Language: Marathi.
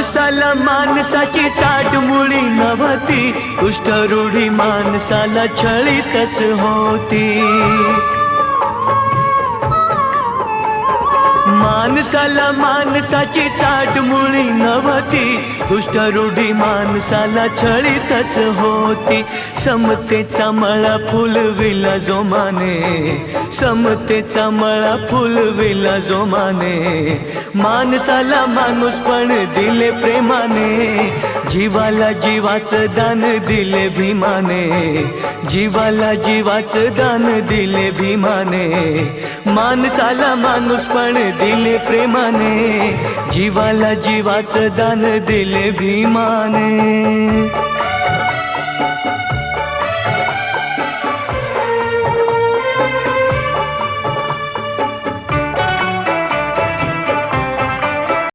माणसाला माणसाची साठ मुळी नव्हती, दुष्ट रूढी माणसाला छळीतच होती। माणसाला माणसाची साठ मुळी नव्हती, दुष्ट रूढी माणसाला छळीतच होती। समतेचा मळा फुलविला जोमाने, समतेचा मळा फुलविला जोमाने, माणसाला माणूसपण दिले प्रेमाने, जीवाला जीवाचं दान दिले भीमाने, जीवाला जीवाचं दान दिले भीमाने, माणसाला माणूसपण दिले प्रेमाने, जीवाला जीवाचं दान दिले भीमाने।